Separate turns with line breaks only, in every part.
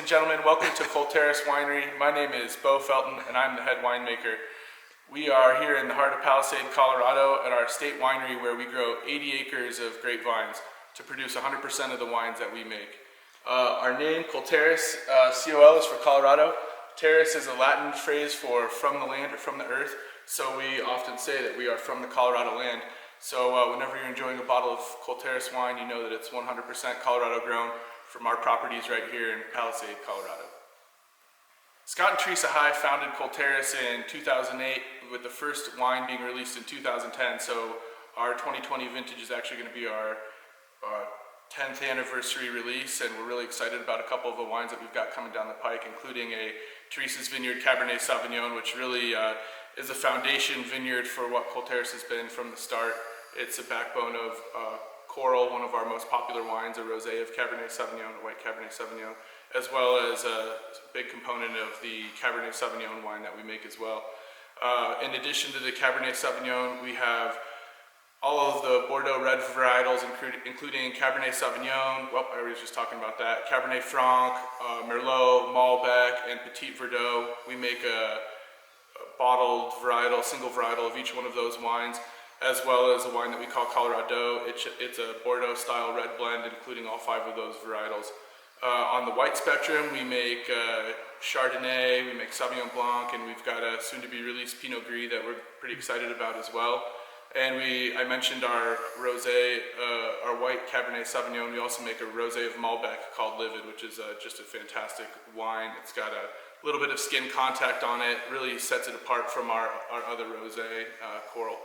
and gentlemen, welcome to Colterris Winery. My name is Bo Felton and I'm the head winemaker. We are here in the heart of Palisade, Colorado at our state winery where we grow 80 acres of grapevines to produce 100% of the wines that we make. Our name, Colterris, C-O-L is for Colorado. Terris is a Latin phrase for from the land or from the earth, so we often say that we are from the Colorado land. So whenever you're enjoying a bottle of Colterris wine, you know that it's 100% Colorado grown from our properties right here in Palisade, Colorado. Scott and Teresa High founded Colterris in 2008 with the first wine being released in 2010. So our 2020 vintage is actually going to be our 10th anniversary release, and we're really excited about a couple of the wines that we've got coming down the pike, including a Teresa's Vineyard Cabernet Sauvignon, which really is a foundation vineyard for what Colterris has been from the start. It's a backbone of Coral, one of our most popular wines, a rosé of Cabernet Sauvignon, a white Cabernet Sauvignon, as well as a big component of the Cabernet Sauvignon wine that we make as well. In addition to the Cabernet Sauvignon, we have all of the Bordeaux red varietals, including Cabernet Sauvignon, well, I was just talking about that, Cabernet Franc, Merlot, Malbec, and Petit Verdot. We make a bottled varietal, single varietal of each one of those wines, as well as a wine that we call Colorado. It's a Bordeaux style red blend, including all 5 of those varietals. On the white spectrum, we make Chardonnay, we make Sauvignon Blanc, and we've got a soon to be released Pinot Gris that we're pretty excited about as well. And I mentioned our rosé, our white Cabernet Sauvignon. We also make a rosé of Malbec called Livid, which is just a fantastic wine. It's got a little bit of skin contact on it, really sets it apart from our other rosé, Coral.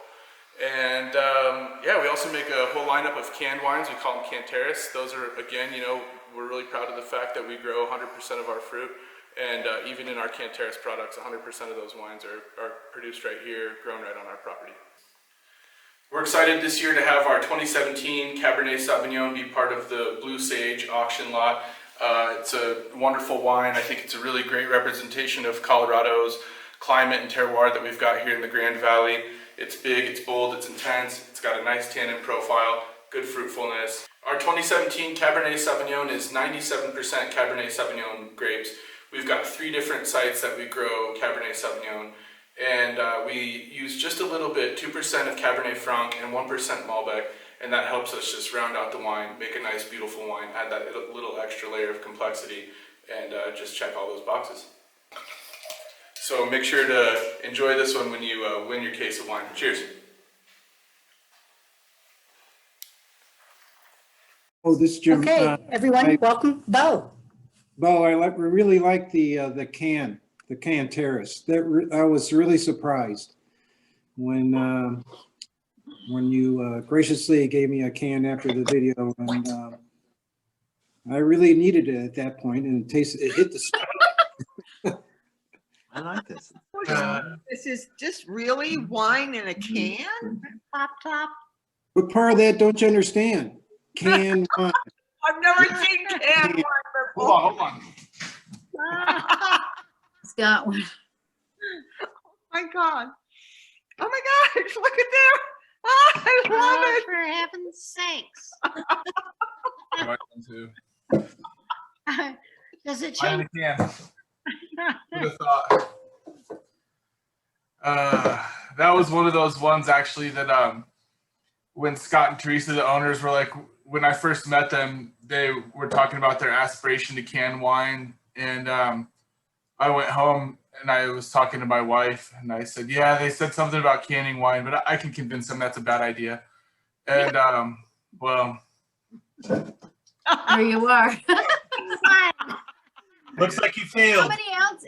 And yeah, we also make a whole lineup of canned wines. We call them Colterris. Those are, again, you know, we're really proud of the fact that we grow 100% of our fruit. And even in our Colterris products, 100% of those wines are produced right here, grown right on our property. We're excited this year to have our 2017 Cabernet Sauvignon be part of the Blue Sage auction lot. It's a wonderful wine. I think it's a really great representation of Colorado's climate and terroir that we've got here in the Grand Valley. It's big, it's bold, it's intense, it's got a nice tannin profile, good fruitfulness. Our 2017 Cabernet Sauvignon is 97% Cabernet Sauvignon grapes. We've got 3 different sites that we grow Cabernet Sauvignon, and we use just a little bit, 2% of Cabernet Franc and 1% Malbec, and that helps us just round out the wine, make a nice beautiful wine, add that little extra layer of complexity, and just check all those boxes. So make sure to enjoy this one when you win your case of wine. Cheers.
Oh, this is Jim.
Okay, everyone, welcome. Bo.
Bo, I really like the Colterris. I was really surprised when you graciously gave me a can after the video, and I really needed it at that point, and it hit the spot.
I like this.
This is just really wine in a can?
Pop top.
What part of that don't you understand? Canned wine.
I've never seen canned wine before.
Hold on.
It's got one.
Oh my God. Oh my gosh, look at there. Oh, I love it.
For heaven's sakes.
I like one too.
Does it
Wine in
change?
a can. Who'd have thought? That was one of those ones actually that when Scott and Teresa, the owners, were like, when I first met them, they were talking about their aspiration to can wine, and I went home and I was talking to my wife and I said, yeah, they said something about canning wine, but I can convince them that's a bad idea. And well,
There you are.
Looks like you failed.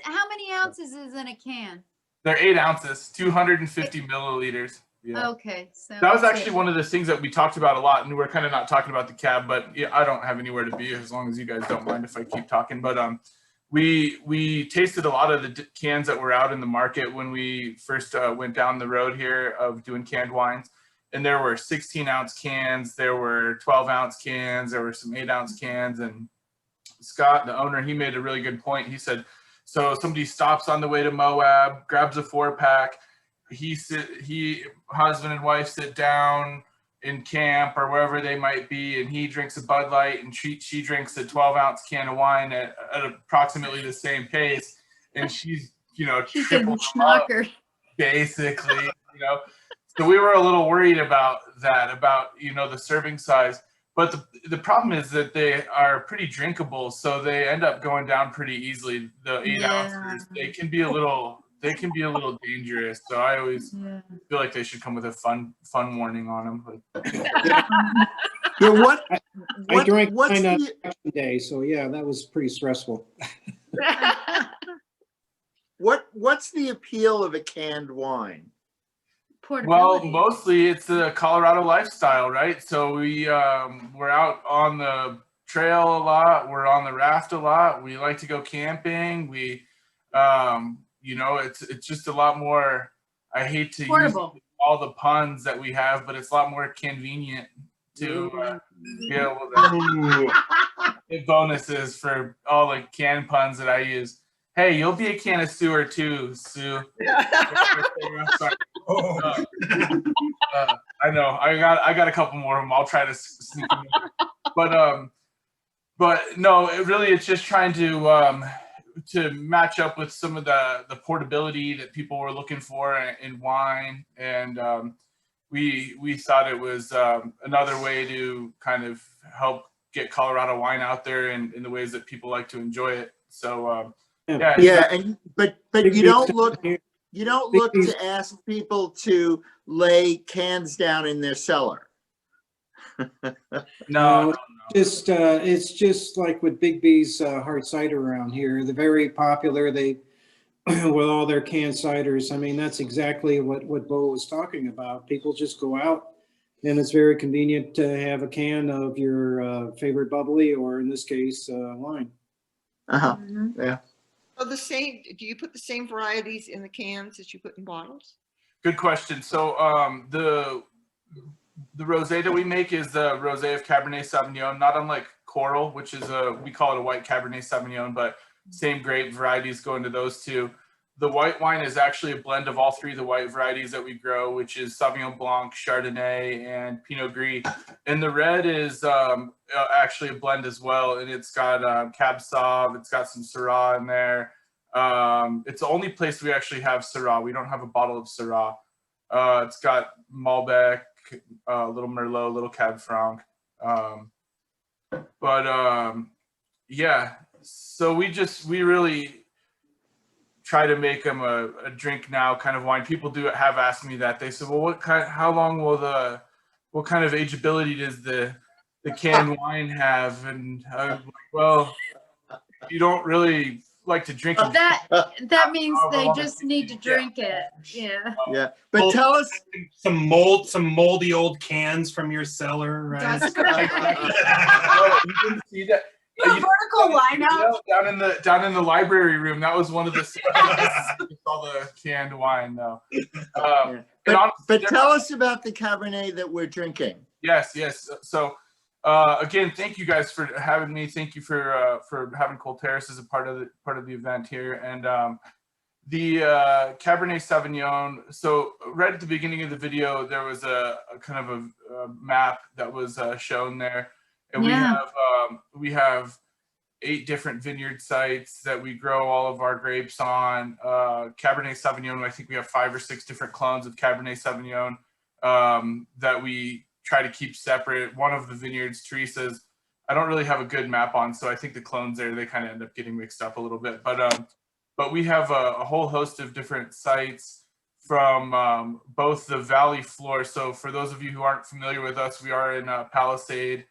How many ounces is in a can?
they're 8 ounces, 250 milliliters. Yeah.
Okay, so
That was actually one of the things that we talked about a lot, and we're kind of not talking about the cab, but yeah, I don't have anywhere to be as long as you guys don't mind if I keep talking. But we tasted a lot of the cans that were out in the market when we first went down the road here of doing canned wines, and there were 16-ounce cans, there were 12-ounce cans, there were some 8-ounce cans, and Scott, the owner, he made a really good point. He said, so somebody stops on the way to Moab, grabs a 4-pack. Husband and wife sit down, in camp or wherever they might be, and he drinks a Bud Light and she drinks a 12-ounce can of wine at approximately the same pace, and she's, you know,
She's getting
triple them up,
schnockered.
basically, you know. So we were a little worried about that, about, you know, the serving size. But the problem is that they are pretty drinkable, so they end up going down pretty easily. The 8 ounces, they can be a little dangerous. So I always feel like they should come with a fun warning on them. But.
Yeah, what,
I drank
what's
wine on
the,
election day, so yeah, that was pretty stressful.
what's the appeal of a canned wine?
Well,
Portability.
mostly it's a Colorado lifestyle, right? So we're out on the trail a lot. We're on the raft a lot. We like to go camping. We, you know, it's just a lot more. I hate to use all the puns that we have, but it's a lot more convenient to be able to get bonuses for all the canned puns that I use. Hey, you'll be a can of sewer too, Sue. I know. I got a couple more of them. I'll try to sneak them in. But no, it's just trying to match up with some of the portability that people were looking for in wine, and we thought it was another way to kind of help get Colorado wine out there in the ways that people like to enjoy it. So
Yeah, and but you don't look to ask people to lay cans down in their cellar.
No.
It's just like with Big B's hard cider around here. They're very popular. They with all their canned ciders. I mean, that's exactly what Bo was talking about. People just go out, and it's very convenient to have a can of your favorite bubbly, or in this case, wine.
Yeah.
Oh, do you put the same varieties in the cans that you put in bottles?
Good question. So the rosé that we make is the rosé of Cabernet Sauvignon, not unlike Coral, which is we call it a white Cabernet Sauvignon, but same grape varieties go into those two. The white wine is actually a blend of all three of the white varieties that we grow, which is Sauvignon Blanc, Chardonnay, and Pinot Gris. And the red is actually a blend as well, and it's got Cab Sauv, it's got some Syrah in there. It's the only place we actually have Syrah. We don't have a bottle of Syrah. It's got Malbec, little Merlot, little Cab Franc. Yeah, so we really try to make them a drink now kind of wine. People have asked me that. They said, well, what kind of ageability does the canned wine have? And I'm like, well, you don't really like to drink it.
That means they just need to drink it. Yeah.
Yeah. But tell us
some moldy old cans from your cellar, right?
That's right.
You didn't see that.
Vertical lineup.
Down in the library room. That was one of the all the canned wine though.
But tell us about the Cabernet that we're drinking.
Yes. So again, thank you guys for having me. Thank you for having Colterris as a part of the event here. And the Cabernet Sauvignon. So right at the beginning of the video, there was a kind of a map that was shown there. And we have 8 different vineyard sites that we grow all of our grapes on. Cabernet Sauvignon, I think we have 5 or 6 different clones of Cabernet Sauvignon that we try to keep separate. One of the vineyards, Teresa's, I don't really have a good map on, so I think the clones there, they kind of end up getting mixed up a little bit. But we have a whole host of different sites from both the valley floor. So for those of you who aren't familiar with us, we are in Palisade,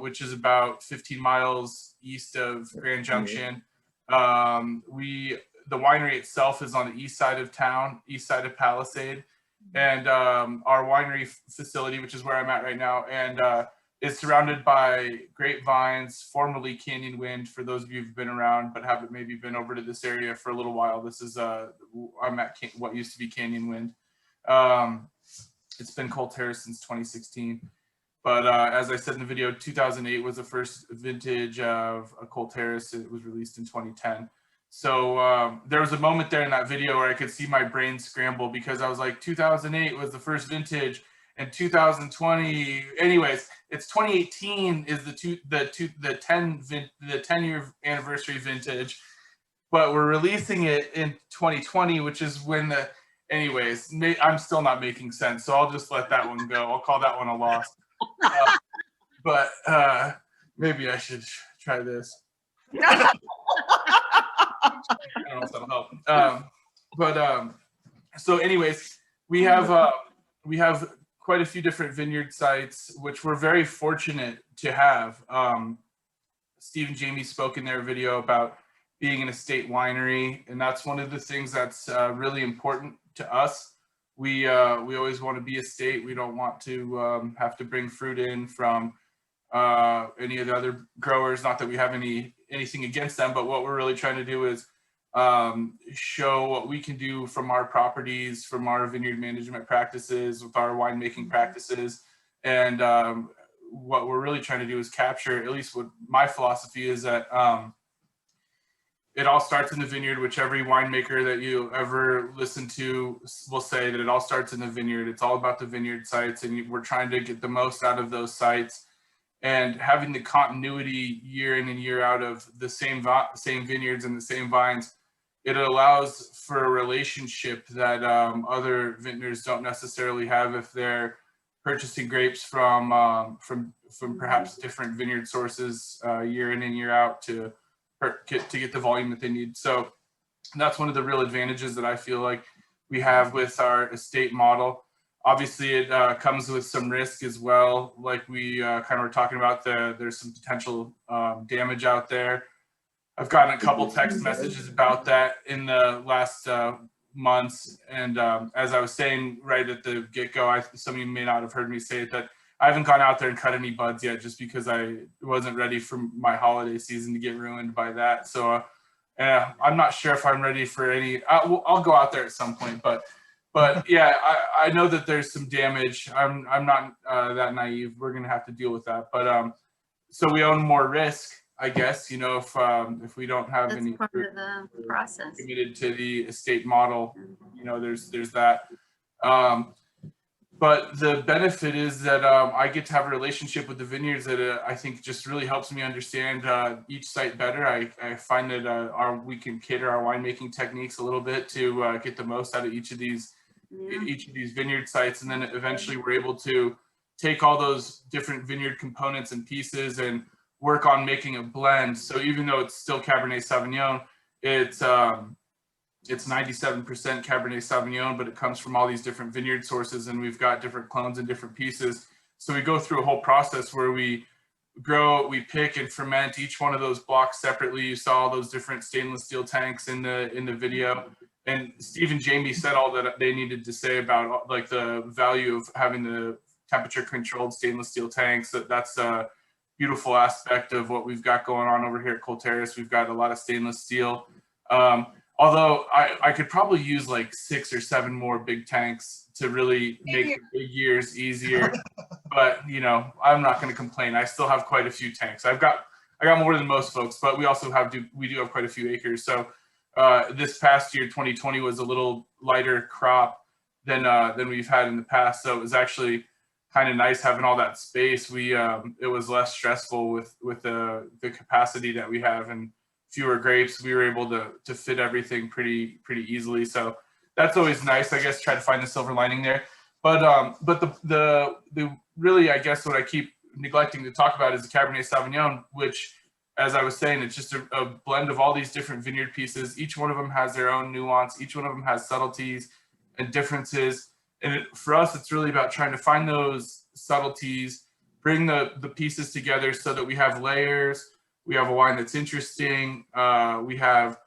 which is about 15 miles east of Grand Junction. The winery itself is on the east side of town, east side of Palisade. And our winery facility, which is where I'm at right now, and is surrounded by grapevines, formerly Canyon Wind, for those of you who've been around but haven't maybe been over to this area for a little while. This is, I'm at what used to be Canyon Wind. It's been Colterris since 2016. But as I said in the video, 2008 was the first vintage of a Colterris. It was released in 2010. So there was a moment there in that video where I could see my brain scramble because I was like, 2008 was the first vintage. in 2020. Anyways, it's 2018 is the 10-year anniversary vintage, but we're releasing it in 2020, which is when the. Anyways, I'm still not making sense, so I'll just let that one go. I'll call that one a loss. But maybe I should try this. I don't know if that'll help. So anyways, we have quite a few different vineyard sites, which we're very fortunate to have. Steve and Jamie spoke in their video about being an estate winery, and that's one of the things that's really important to us. We always want to be estate. We don't want to have to bring fruit in from any of the other growers. Not that we have anything against them, but what we're really trying to do is show what we can do from our properties, from our vineyard management practices, with our winemaking practices. And what we're really trying to do is capture, at least what my philosophy is, that it all starts in the vineyard, which every winemaker that you ever listen to will say that it all starts in the vineyard. It's all about the vineyard sites, and we're trying to get the most out of those sites. And having the continuity year in and year out of the same vineyards and the same vines, it allows for a relationship that other vintners don't necessarily have if they're purchasing grapes from perhaps different vineyard sources year in and year out to get the volume that they need. So that's one of the real advantages that I feel like we have with our estate model. Obviously, it comes with some risk as well. Like we kind of were talking about, there's some potential damage out there. I've gotten a couple text messages about that in the last months. And as I was saying right at the get-go, some of you may not have heard me say it, that I haven't gone out there and cut any buds yet, just because I wasn't ready for my holiday season to get ruined by that. So I'm not sure if I'm ready for any. I'll go out there at some point, but yeah, I know that there's some damage. I'm not that naive. We're gonna have to deal with that. But so we own more risk, I guess. You know, if we don't have
That's
any
part of the process.
committed to the estate model, you know, there's that. But the benefit is that I get to have a relationship with the vineyards that I think just really helps me understand each site better. I find that we can cater our winemaking techniques a little bit to get the most out of each of these vineyard sites, and then eventually we're able to take all those different vineyard components and pieces and work on making a blend. So even though it's still Cabernet Sauvignon, it's 97% Cabernet Sauvignon, but it comes from all these different vineyard sources, and we've got different clones and different pieces. So we go through a whole process where we grow, we pick and ferment each one of those blocks separately. You saw all those different stainless steel tanks in the video. And Steve and Jamie said all that they needed to say about like the value of having the temperature controlled stainless steel tanks. That's a beautiful aspect of what we've got going on over here at Colterris. We've got a lot of stainless steel. Although I could probably use like 6 or 7 more big tanks to really make the big years easier. But you know, I'm not going to complain. I still have quite a few tanks. I got more than most folks, but we also we do have quite a few acres. So this past year, 2020, was a little lighter crop than we've had in the past. So it was actually kind of nice having all that space. It was less stressful with the capacity that we have and fewer grapes. We were able to fit everything pretty easily. So that's always nice. I guess try to find the silver lining there. But the really, I guess what I keep neglecting to talk about is the Cabernet Sauvignon, which, as I was saying, it's just a blend of all these different vineyard pieces. Each one of them has their own nuance. Each one of them has subtleties and differences. And for us, it's really about trying to find those subtleties, bring the pieces together so that we have layers. We have a wine that's interesting. We have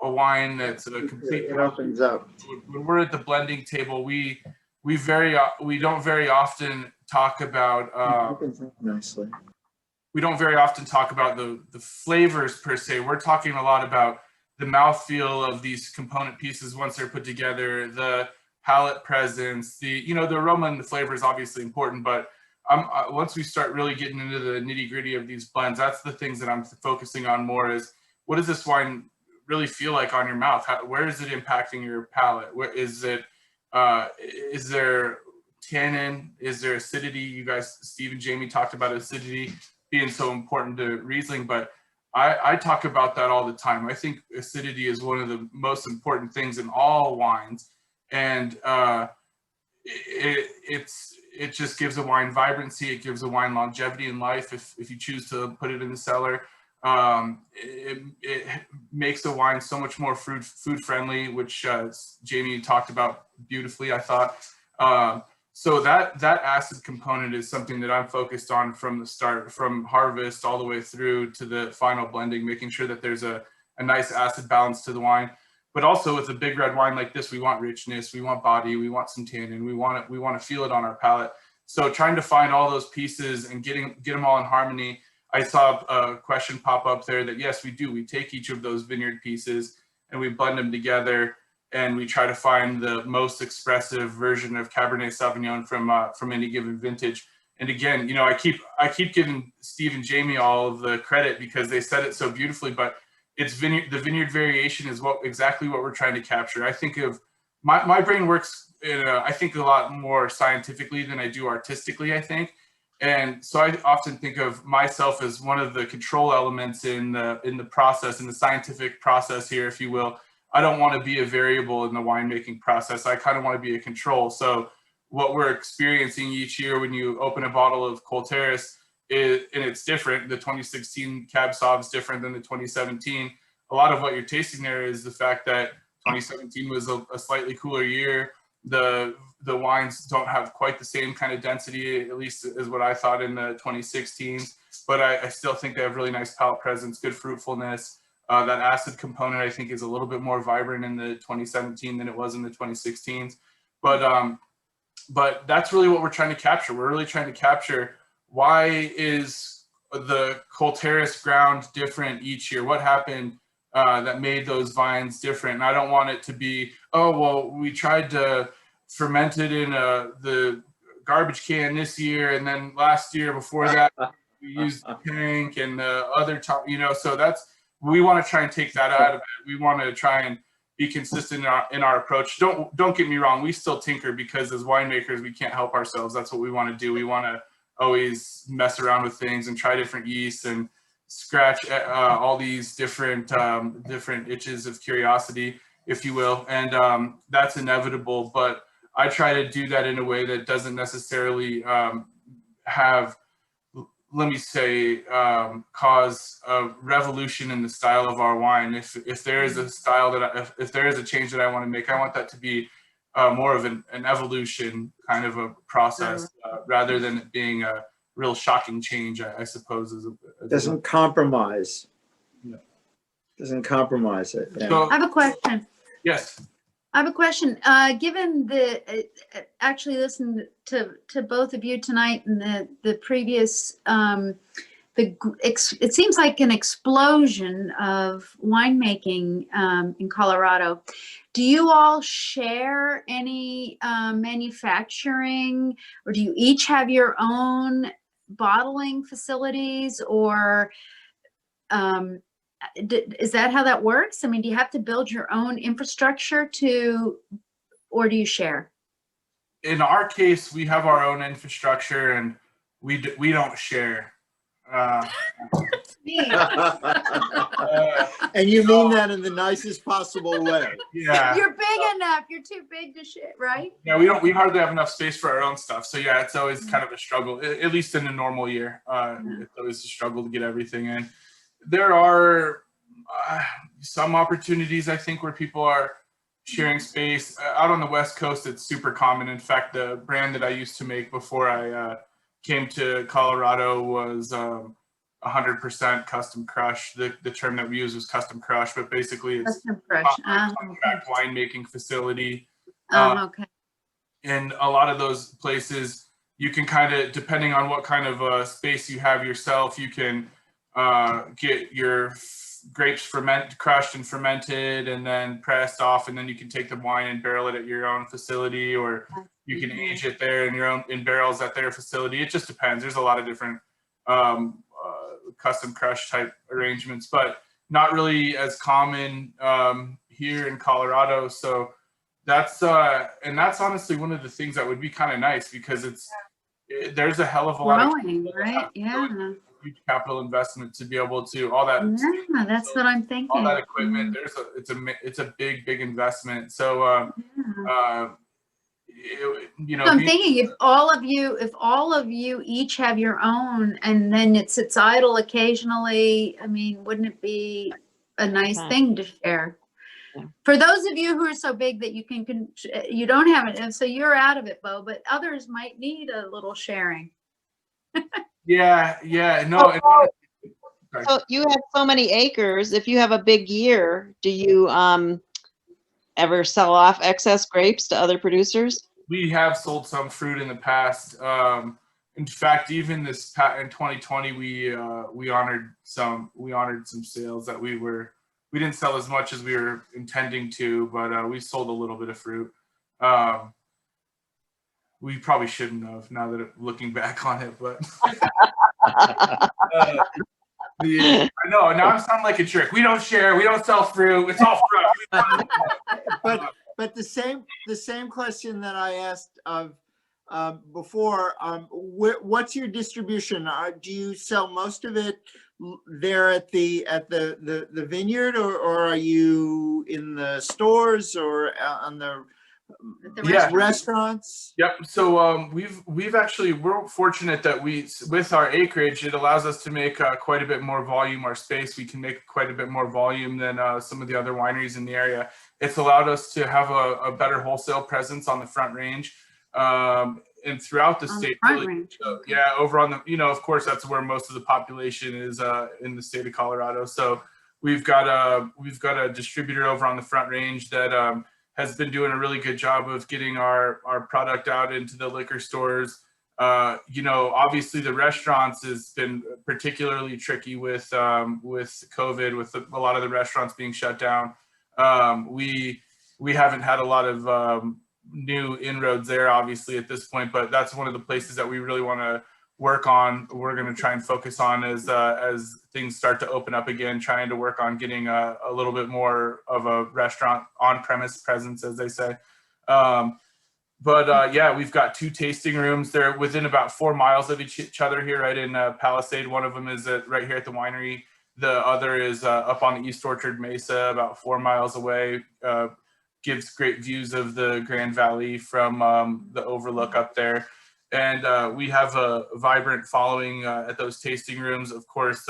a wine that's a complete.
It opens up.
When we're at the blending table, we don't very often talk about.
Nicely.
We don't very often talk about the flavors per se. We're talking a lot about the mouthfeel of these component pieces once they're put together, the palate presence, the aroma and the flavor is obviously important, but once we start really getting into the nitty gritty of these blends, that's the things that I'm focusing on more. Is what does this wine really feel like on your mouth? Where is it impacting your palate? Where is it? Is there tannin? Is there acidity? You guys, Steve and Jamie, talked about acidity being so important to Riesling, but I talk about that all the time. I think acidity is one of the most important things in all wines, and it just gives a wine vibrancy. It gives a wine longevity in life if you choose to put it in the cellar. It makes the wine so much more food friendly, which Jamie talked about beautifully, I thought. So that acid component is something that I'm focused on from the start, from harvest all the way through to the final blending, making sure that there's a nice acid balance to the wine. But also with a big red wine like this, we want richness, we want body, we want some tannin, we want to feel it on our palate. So trying to find all those pieces and get them all in harmony. I saw a question pop up there that yes, we do. We take each of those vineyard pieces and we blend them together, and we try to find the most expressive version of Cabernet Sauvignon from any given vintage. And again, you know, I keep giving Steve and Jamie all of the credit because they said it so beautifully, but it's the vineyard variation is exactly what we're trying to capture. I think of my brain works I think a lot more scientifically than I do artistically, I think. And so I often think of myself as one of the control elements in the process, in the scientific process here, if you will. I don't want to be a variable in the winemaking process. I kind of want to be a control. So what we're experiencing each year when you open a bottle of Colterris, and it's different. The 2016 Cab Sauv is different than the 2017. A lot of what you're tasting there is the fact that 2017 was a slightly cooler year. The wines don't have quite the same kind of density, at least as what I thought in the 2016s. But I still think they have really nice palate presence, good fruitfulness. That acid component, I think, is a little bit more vibrant in the 2017 than it was in the 2016s. But that's really what we're trying to capture. We're really trying to capture, why is the Colterris ground different each year? What happened that made those vines different? And I don't want it to be, oh, well, we tried to ferment it in the garbage can this year, and then last year before that, we used the tank and the other time, you know, so we want to try and take that out of it. We want to try and be consistent in our approach. Don't get me wrong. We still tinker because as winemakers, we can't help ourselves. That's what we want to do. We want to always mess around with things and try different yeasts and scratch all these different itches of curiosity, if you will. And that's inevitable. But I try to do that in a way that doesn't necessarily have, let me say, cause a revolution in the style of our wine. If there is a style if there is a change that I want to make, I want that to be more of an evolution kind of a process, rather than it being a real shocking change, I suppose.
Doesn't compromise.
Yeah.
Doesn't compromise it. Yeah.
So,
I have a question.
yes.
I have a question. Given actually listened to both of you tonight and the previous, it seems like an explosion of winemaking in Colorado. Do you all share any manufacturing, or do you each have your own bottling facilities, or is that how that works? I mean, do you have to build your own infrastructure or do you share?
In our case, we have our own infrastructure and we don't share.
And you mean that in the nicest possible way.
Yeah.
You're big enough. You're too big to share, right?
Yeah, we hardly have enough space for our own stuff. So yeah, it's always kind of a struggle, at least in a normal year. It's always a struggle to get everything in. There are some opportunities, I think, where people are sharing space. Out on the West Coast, it's super common. In fact, the brand that I used to make before I came to Colorado was 100% custom crush. The term that we use was custom crush, but basically it's
Custom crush.
contract winemaking facility.
Okay.
And a lot of those places, you can kind of, depending on what kind of space you have yourself, you can get your grapes crushed and fermented and then pressed off, and then you can take the wine and barrel it at your own facility, or you can age it there in barrels at their facility. It just depends. There's a lot of different custom crush type arrangements, but not really as common here in Colorado. So and that's honestly one of the things that would be kind of nice because there's a hell of a lot of
Growing, right? Yeah.
huge capital investment to be able to all that.
Yeah, that's what I'm
All that
thinking.
equipment. It's a big investment. So you know,
So I'm thinking if all of you each have your own and then it sits idle occasionally, I mean, wouldn't it be a nice thing to share?
Yeah.
For those of you who are so big that you don't have it, and so you're out of it, Bo, but others might need a little sharing.
yeah, no.
So you have so many acres. If you have a big year, do you ever sell off excess grapes to other producers?
We have sold some fruit in the past. In fact, even in 2020, we honored some sales that we didn't sell as much as we were intending to, but we sold a little bit of fruit. We probably shouldn't have, now that looking back on it, but I know now I sound like a jerk. We don't share. We don't sell fruit. It's all fruit.
But the same question that I asked before, what's your distribution? Do you sell most of it there at the vineyard, or are you in the stores or on the restaurants?
Yep. So we're fortunate that with our acreage, it allows us to make quite a bit more volume. Our space, we can make quite a bit more volume than some of the other wineries in the area. It's allowed us to have a better wholesale presence on the Front Range and throughout the state. Really. So, yeah, over on the, of course, that's where most of the population is in the state of Colorado. So we've got a distributor over on the Front Range that has been doing a really good job of getting our product out into the liquor stores. Obviously the restaurants has been particularly tricky with COVID, with a lot of the restaurants being shut down. We haven't had a lot of new inroads there, obviously, at this point, but that's one of the places that we really want to work on. We're going to try and focus on as things start to open up again, trying to work on getting a little bit more of a restaurant on-premise presence, as they say. Yeah, we've got 2 tasting rooms. They're within about 4 miles of each other here, right in Palisade. One of them is right here at the winery. The other is up on the East Orchard Mesa, about 4 miles away. Gives great views of the Grand Valley from the overlook up there. And we have a vibrant following at those tasting rooms. Of course,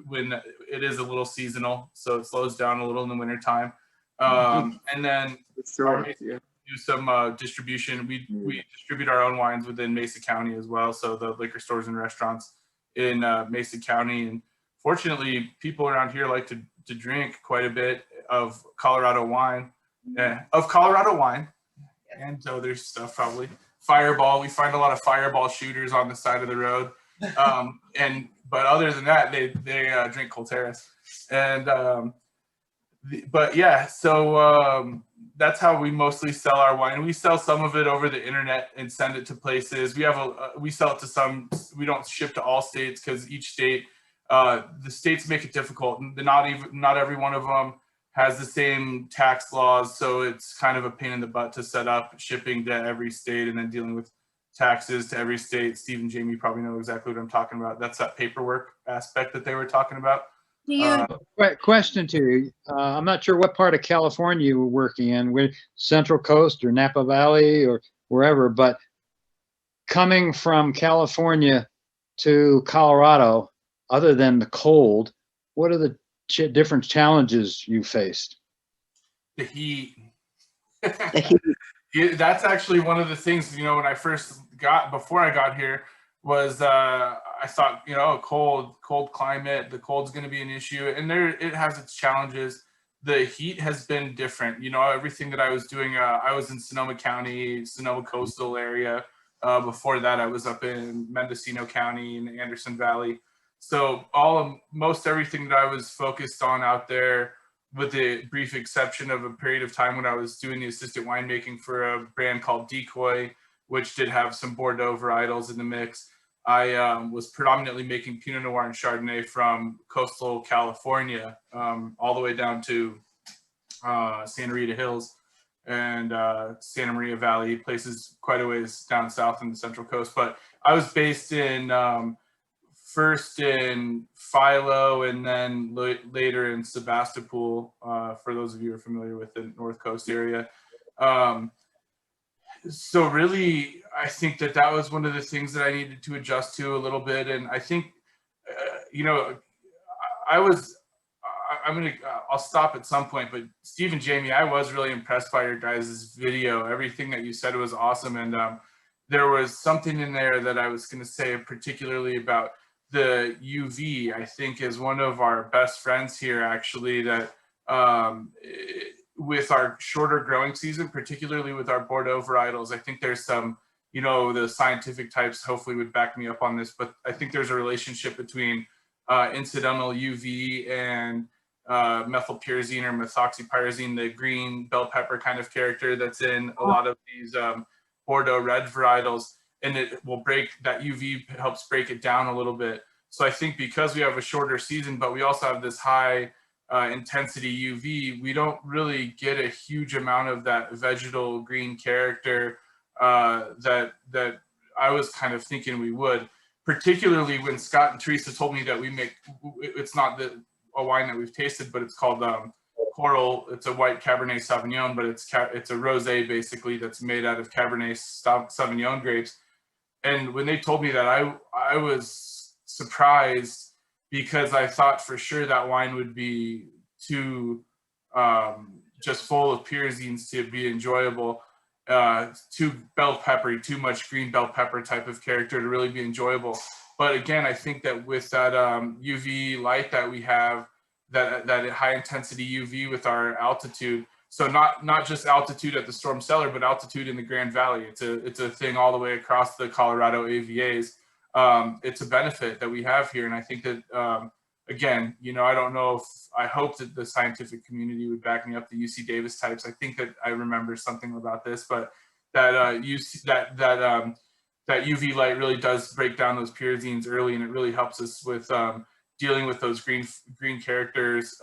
when it is a little seasonal, so it slows down a little in the wintertime. And then do some distribution. We distribute our own wines within Mesa County as well. So the liquor stores and restaurants in Mesa County. And fortunately, people around here like to drink quite a bit of Colorado wine. And other stuff probably. Fireball, we find a lot of Fireball shooters on the side of the road. But other than that, they drink Colterris. And but yeah, so that's how we mostly sell our wine. We sell some of it over the internet and send it to places. We sell it to some. We don't ship to all states because each state, the states make it difficult. Not every one of them has the same tax laws, so it's kind of a pain in the butt to set up shipping to every state and then dealing with taxes to every state. Steve and Jamie probably know exactly what I'm talking about. That's that paperwork aspect that they were talking about.
Question to you. I'm not sure what part of California you were working in, with Central Coast or Napa Valley or wherever, but coming from California to Colorado, other than the cold, what are the different challenges you faced?
The heat. That's actually one of the things, when I before I got here, was I thought, cold climate, the cold's going to be an issue, and it has its challenges. The heat has been different. Everything that I was doing, I was in Sonoma County, Sonoma coastal area. Before that, I was up in Mendocino County in Anderson Valley. So most everything that I was focused on out there, with the brief exception of a period of time when I was doing the assistant winemaking for a brand called Decoy, which did have some Bordeaux varietals in the mix. I was predominantly making Pinot Noir and Chardonnay from coastal California, all the way down to Santa Rita Hills. and Santa Maria Valley, places quite a ways down south in the Central Coast. But I was based in first in Philo and then later in Sebastopol, for those of you who are familiar with the North Coast area. So really, I think that was one of the things that I needed to adjust to a little bit. And I think, you know, I'll stop at some point, but Steve and Jamie, I was really impressed by your guys' video. Everything that you said was awesome. And there was something in there that I was going to say particularly about the UV. I think is one of our best friends here, actually, that with our shorter growing season, particularly with our Bordeaux varietals, I think there's some, you know, the scientific types hopefully would back me up on this, but I think there's a relationship between incidental UV and methylpyrazine or methoxypyrazine, the green bell pepper kind of character that's in a lot of these Bordeaux red varietals, and it will break, that UV helps break it down a little bit. So I think because we have a shorter season, but we also have this high intensity UV, we don't really get a huge amount of that vegetal green character that I was kind of thinking we would, particularly when Scott and Teresa told me that we make, it's not a wine that we've tasted, but it's called Coral. It's a white Cabernet Sauvignon, but it's a rosé basically that's made out of Cabernet Sauvignon grapes. And when they told me that, I was surprised, because I thought for sure that wine would be too just full of pyrazines to be enjoyable, too bell peppery, too much green bell pepper type of character to really be enjoyable. But again, I think that with that UV light that we have, that high intensity UV with our altitude, so not just altitude at the storm cellar, but altitude in the Grand Valley. It's a thing all the way across the Colorado AVAs. It's a benefit that we have here. And I think that, again, you know, I hope that the scientific community would back me up, the UC Davis types. I think that I remember something about this, but that that UV light really does break down those pyrazines early, and it really helps us with dealing with those green characters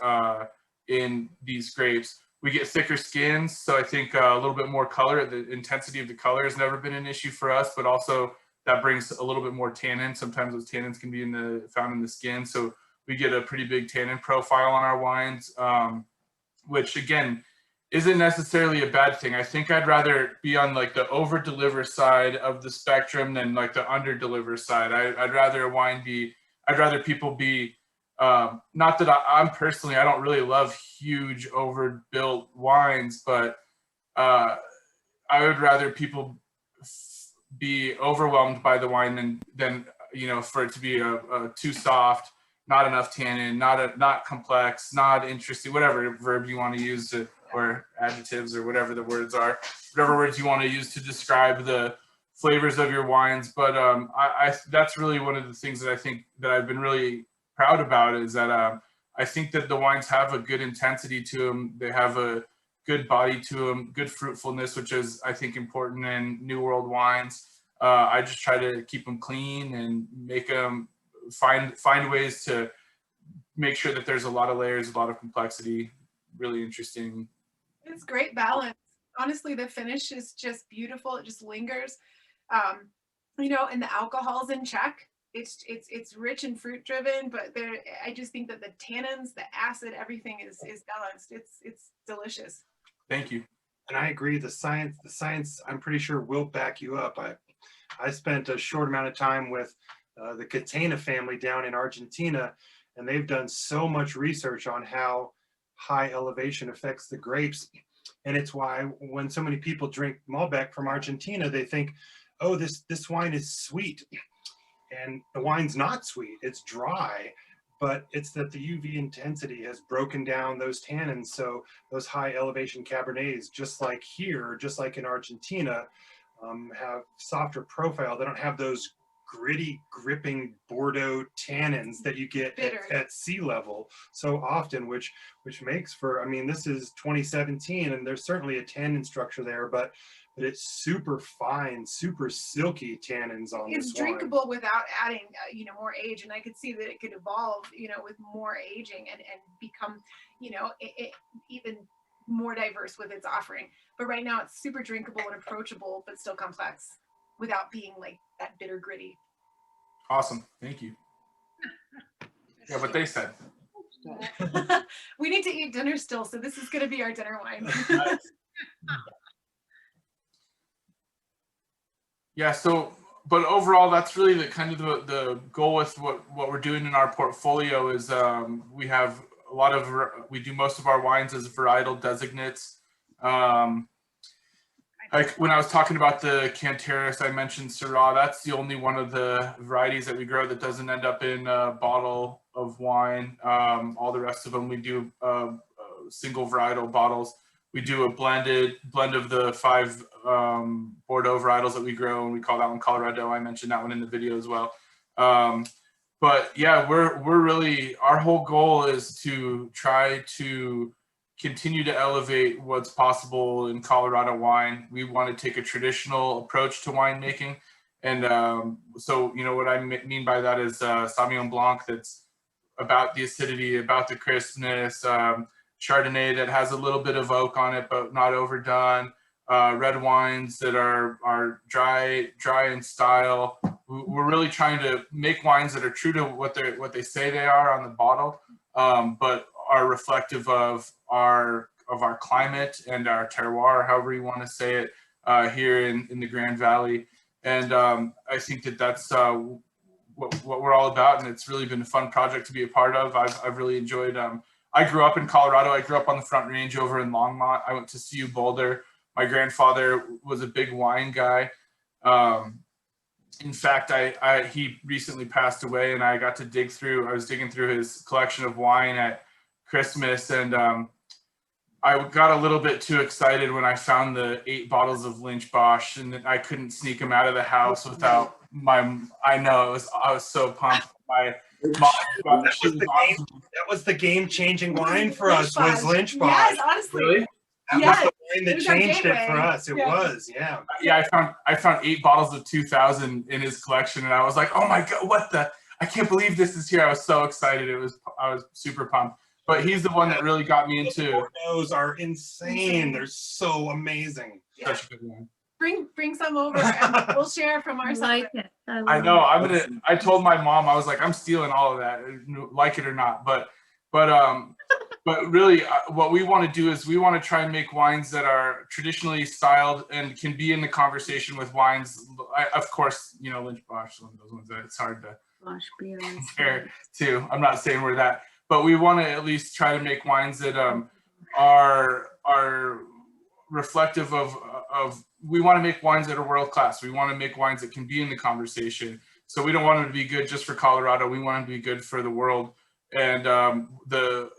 in these grapes. We get thicker skins, so I think a little bit more color. The intensity of the color has never been an issue for us, but also that brings a little bit more tannin. Sometimes those tannins can be found in the skin, so we get a pretty big tannin profile on our wines, which again isn't necessarily a bad thing. I think I'd rather be on like the over deliver side of the spectrum than like the under deliver side. I'd rather people be, not that I'm personally, I don't really love huge overbuilt wines, but I would rather people be overwhelmed by the wine than you know, for it to be a too soft, not enough tannin, not complex, not interesting, whatever verb you want to use to, or adjectives or whatever the words are, whatever words you want to use to describe the flavors of your wines. But that's really one of the things that I think that I've been really proud about, is that I think that the wines have a good intensity to them. They have a good body to them, good fruitfulness, which is, I think, important in New World wines. I just try to keep them clean and make them find ways to make sure that there's a lot of layers, a lot of complexity. Really interesting.
It's great balance. Honestly, the finish is just beautiful. It just lingers, you know, and the alcohol's in check. It's rich and fruit driven, but I just think that the tannins, the acid, everything is balanced. It's delicious.
Thank you.
And I agree. The science, I'm pretty sure will back you up. I spent a short amount of time with the Catena family down in Argentina, and they've done so much research on how high elevation affects the grapes. And it's why when so many people drink Malbec from Argentina, they think, oh, this wine is sweet. And the wine's not sweet, it's dry, but it's that the UV intensity has broken down those tannins. So those high elevation Cabernets, just like here, just like in Argentina, have softer profile. They don't have those gritty, gripping Bordeaux tannins that you get at sea level so often, which makes for, I mean, this is 2017, and there's certainly a tannin structure there, but it's super fine, super silky tannins on this wine.
It's drinkable without adding, you know, more age, and I could see that it could evolve, you know, with more aging and become, you know, even more diverse with its offering. But right now it's super drinkable and approachable, but still complex without being like that bitter gritty.
Awesome. Thank you. Yeah, what they said.
We need to eat dinner still, so this is going to be our dinner wine.
Yeah, so, but overall, that's really the kind of the goal with what we're doing in our portfolio is we have a lot of, we do most of our wines as varietal designates. Like when I was talking about the Colterris, I mentioned Syrah. That's the only one of the varieties that we grow that doesn't end up in a bottle of wine. All the rest of them, we do single varietal bottles. We do a blend of the 5 Bordeaux varietals that we grow, and we call that one Colorado. I mentioned that one in the video as well. But yeah, we're really, our whole goal is to try to continue to elevate what's possible in Colorado wine. We want to take a traditional approach to winemaking. And so, you know, what I mean by that is Sauvignon Blanc that's about the acidity, about the crispness, Chardonnay that has a little bit of oak on it, but not overdone, red wines that are dry in style. We're really trying to make wines that are true to what they say they are on the bottle, but are reflective of our climate and our terroir, however you want to say it, here in the Grand Valley. And I think that's what we're all about, and it's really been a fun project to be a part of. I've really enjoyed. I grew up in Colorado. I grew up on the Front Range over in Longmont. I went to CU Boulder. My grandfather was a big wine guy. In fact, he recently passed away, and I got to I was digging through his collection of wine at Christmas, and I got a little bit too excited when I found the 8 bottles of Lynch Bosch, and I couldn't sneak them out of the house without I was so pumped. My mom,
that was the game-changing wine for us, was Lynch Bosch.
Yes, honestly.
Really?
That was the wine that changed it for us. It was, yeah.
Yeah, I found 8 bottles of 2000 in his collection, and I was like, oh my God, I can't believe this is here. I was so excited. I was super pumped. But he's the one that really got me into.
Those are insane. They're so amazing.
Yeah.
Such a good one.
Bring some over and we'll share from our side.
Like it.
I know. I told my mom, I was like, I'm stealing all of that, like it or not. But really, what we want to do is we want to try and make wines that are traditionally styled and can be in the conversation with wines. Of course, you know, Lynch Bosch, one of those ones that it's hard to compare to. I'm not saying we're that, but we want to at least try to make wines that are reflective of. We want to make wines that are world class. We want to make wines that can be in the conversation. So we don't want them to be good just for Colorado. We want them to be good for the world. And the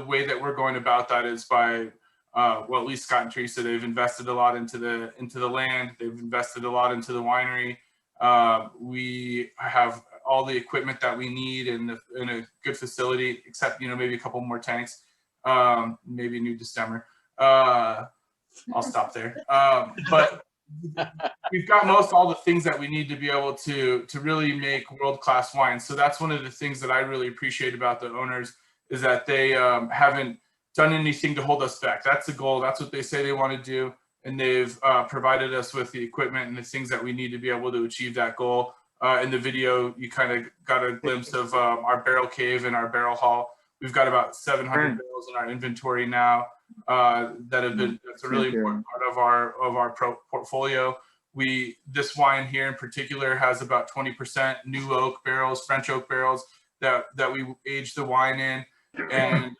way that we're going about that is by, well, at least Scott and Teresa, they've invested a lot into the land. They've invested a lot into the winery. We have all the equipment that we need in a good facility, except, you know, maybe a couple more tanks, maybe a new distemper. I'll stop there. But we've got all the things that we need to be able to really make world-class wines. So that's one of the things that I really appreciate about the owners, is that they haven't done anything to hold us back. That's the goal. That's what they say they want to do. And they've provided us with the equipment and the things that we need to be able to achieve that goal. In the video, you kind of got a glimpse of our barrel cave and our barrel hall. We've got about 700 barrels in our inventory now that's a really important part of our portfolio. This wine here in particular has about 20% new oak barrels, French oak barrels that we age the wine in. And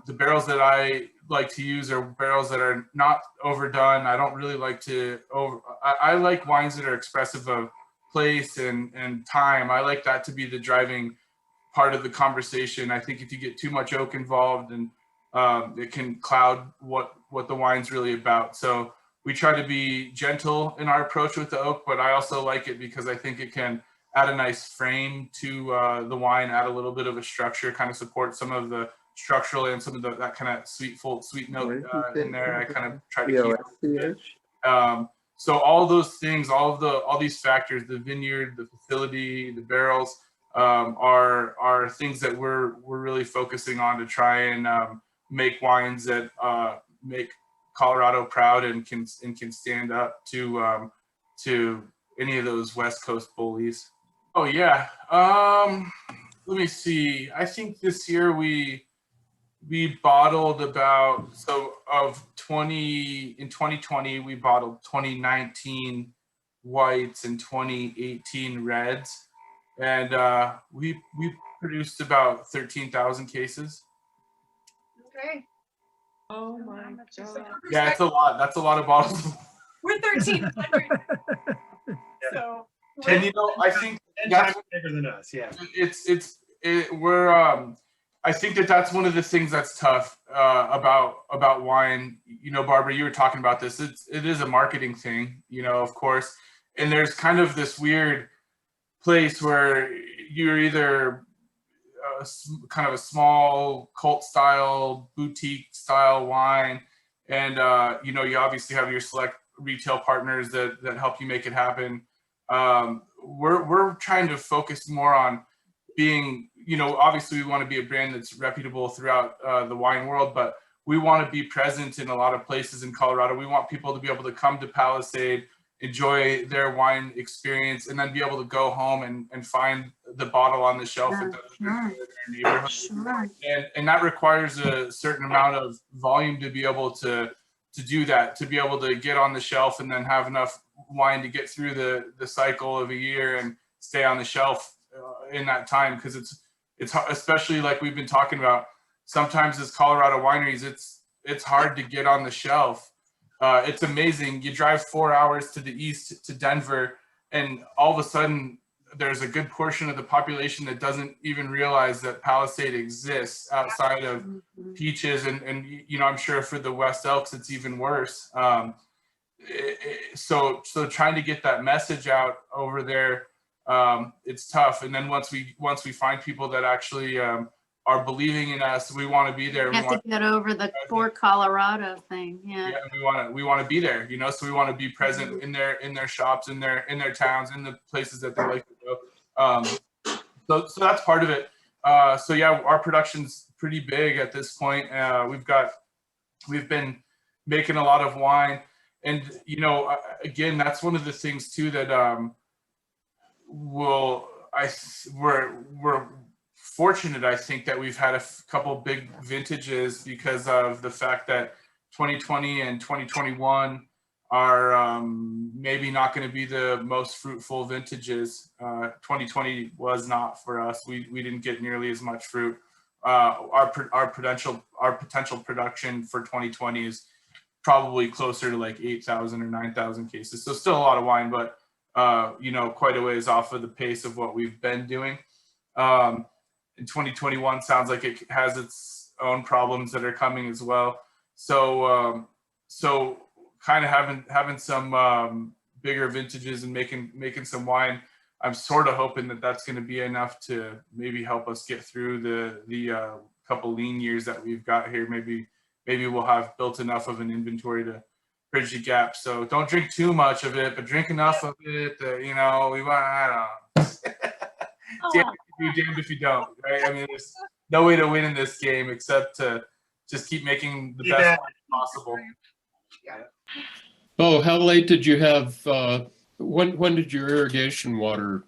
the barrels that I like to use are barrels that are not overdone. I don't really like to I like wines that are expressive of place and time. I like that to be the driving part of the conversation. I think if you get too much oak involved, and it can cloud what the wine's really about. So we try to be gentle in our approach with the oak, but I also like it because I think it can add a nice frame to the wine, add a little bit of a structure, kind of support some of the structural and some of that kind of sweet note in there. I kind of try to keep it. So all those things, all these factors, the vineyard, the facility, the barrels, are things that we're really focusing on to try and make wines that make Colorado proud and can stand up to any of those West Coast bullies. Oh yeah. Let me see. I think this year we bottled about, in 2020 we bottled 2019 whites and 2018 reds, and we produced about 13,000 cases.
Okay.
Oh my God.
Yeah, it's a lot. That's a lot of bottles.
We're 1,300. So.
And you know, I think
10
that's
times bigger than us. Yeah.
I think that's one of the things that's tough about wine. You know, Barbara, you were talking about this. It is a marketing thing, you know, of course. And there's kind of this weird place where you're either kind of a small cult style, boutique style wine, and you know, you obviously have your select retail partners that help you make it happen. We're trying to focus more on being, you know, obviously we want to be a brand that's reputable throughout the wine world, but we want to be present in a lot of places in Colorado. We want people to be able to come to Palisade, enjoy their wine experience, and then be able to go home and find the bottle on the shelf in their neighborhood.
Sure.
And that requires a certain amount of volume to be able to do that, to be able to get on the shelf and then have enough wine to get through the cycle of a year and stay on the shelf in that time. Because it's especially like we've been talking about, sometimes as Colorado wineries, it's hard to get on the shelf. It's amazing. You drive 4 hours to the east to Denver, and all of a sudden there's a good portion of the population that doesn't even realize that Palisade exists outside of Peaches, and you know, I'm sure for the West Elks it's even worse. So trying to get that message out over there, it's tough. And then once we find people that actually are believing in us, we want to be there.
You have to get over the Fort Colorado thing. Yeah.
Yeah, we want to be there, you know, so we want to be present in their shops, in their towns, in the places that they like to go. So that's part of it. So yeah, our production's pretty big at this point. We've been making a lot of wine, and you know, again, that's one of the things too that we're fortunate, I think, that we've had a couple big vintages because of the fact that 2020 and 2021 are maybe not going to be the most fruitful vintages. 2020 was not for us. We didn't get nearly as much fruit. Our potential production for 2020 is probably closer to like 8,000 or 9,000 cases. So still a lot of wine, but you know, quite a ways off of the pace of what we've been doing. In 2021 sounds like it has its own problems that are coming as well. So kind of having some bigger vintages and making some wine, I'm sort of hoping that that's going to be enough to maybe help us get through the couple lean years that we've got here. Maybe we'll have built enough of an inventory to bridge the gap. So don't drink too much of it, but drink enough of it that, you know, we want, I don't know. Damned if you don't, right? I mean, there's no way to win in this game except to just keep making the best wine possible.
Oh, how late did you have, when did your irrigation water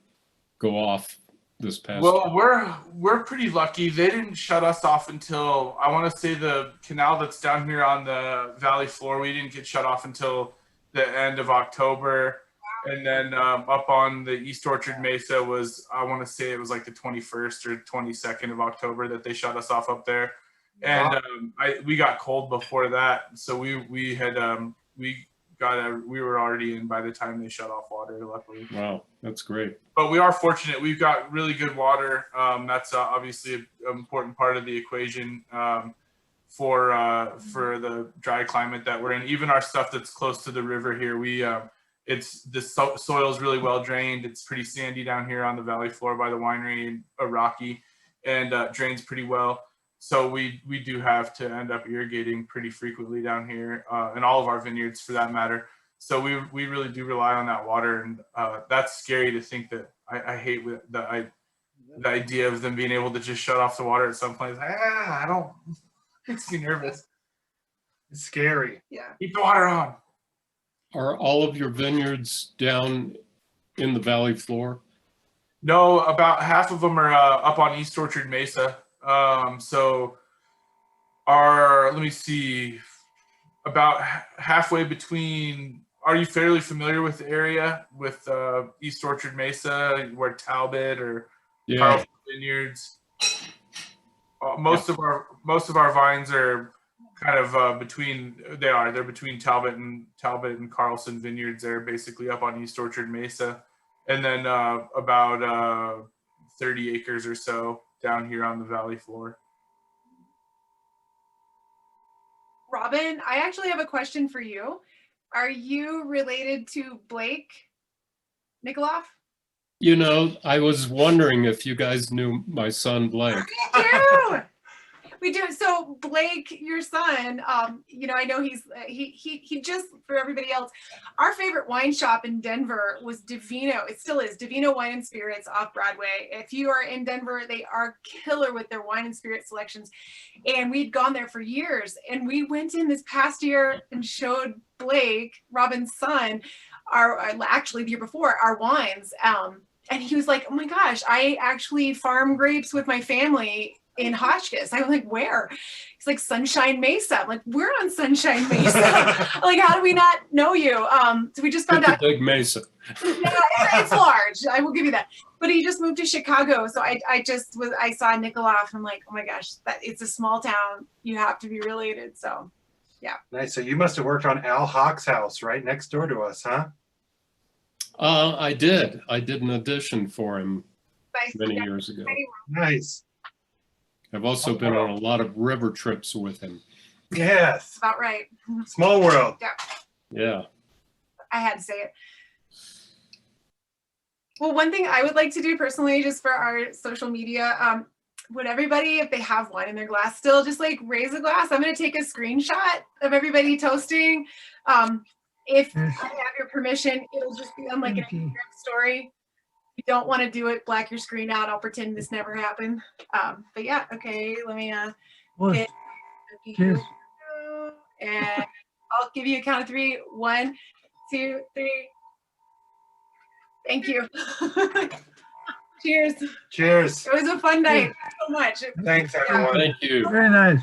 go off this past year?
Well, we're pretty lucky. They didn't shut us off until, I want to say, the canal that's down here on the valley floor, we didn't get shut off until the end of October. And then up on the East Orchard Mesa was, I want to say it was like the 21st or 22nd of October that they shut us off up there. And we got cold before that. So we were already in by the time they shut off water, luckily.
Wow, that's great.
But we are fortunate. We've got really good water. That's obviously an important part of the equation for the dry climate that we're in. Even our stuff that's close to the river here, the soil is really well drained. It's pretty sandy down here on the valley floor by the winery, and rocky, and drains pretty well. So we do have to end up irrigating pretty frequently down here, and all of our vineyards for that matter. So we really do rely on that water, and that's scary to think that. I hate the idea of them being able to just shut off the water at some place. Makes me nervous.
It's scary.
Yeah.
Keep the water on.
Are all of your vineyards down in the valley floor?
No, about half of them are up on East Orchard Mesa. So let me see, about halfway between. Are you fairly familiar with the area with East Orchard Mesa, where Talbot or
Yeah.
Carlson Vineyards? Most of our vines are kind of between. They're between Talbot and Carlson Vineyards. They're basically up on East Orchard Mesa, and then about 30 acres or so down here on the valley floor.
Robin, I actually have a question for you. Are you related to Blake Nikoloff?
You know, I was wondering if you guys knew my son Blake.
We do. We do. So Blake, your son, I know he just, for everybody else, our favorite wine shop in Denver was Divino. It still is Divino Wine and Spirits off Broadway. If you are in Denver, they are killer with their wine and spirit selections. And we'd gone there for years. And we went in this past year and showed Blake, Robin's son, actually the year before, our wines. And he was like, oh my gosh, I actually farm grapes with my family in Hotchkiss. I'm like, where? He's like, Sunshine Mesa. I'm like, we're on Sunshine Mesa. Like, how do we not know you? So we just found
It's
out.
a big mesa.
Yeah, it's large. I will give you that. But he just moved to Chicago. So I saw Nikoloff. I'm like, oh my gosh, it's a small town. You have to be related. So yeah.
Nice. So you must have worked on Al Hawk's house right next door to us, huh?
I did. I did an audition for him
Nice.
many years ago.
Nice.
I've also been on a lot of river trips with him.
Yes.
About right.
Small world.
Yeah.
Yeah.
I had to say it. Well, one thing I would like to do personally, just for our social media, would everybody, if they have wine in their glass still, just like raise a glass. I'm going to take a screenshot of everybody toasting. If I have your permission, it'll just be on like an Instagram story. If you don't want to do it, black your screen out. I'll pretend this never happened. But yeah, okay, let me hit, and I'll give you a count of 3. 1, 2, 3. Thank you. Cheers.
Cheers.
It was a fun night. Thanks so much.
Thanks, everyone.
Thank you.
Very nice.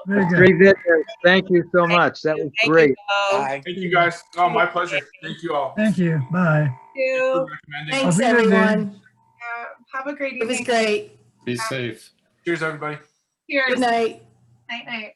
Very good.
Great video. Thank you so much. That was great.
Thank you guys. Oh, my pleasure. Thank you all.
Thank you. Bye.
Thank you.
Thanks, everyone.
Have a great
It was
evening.
great.
Be safe.
Cheers, everybody.
Cheers.
Good night.
Night, night.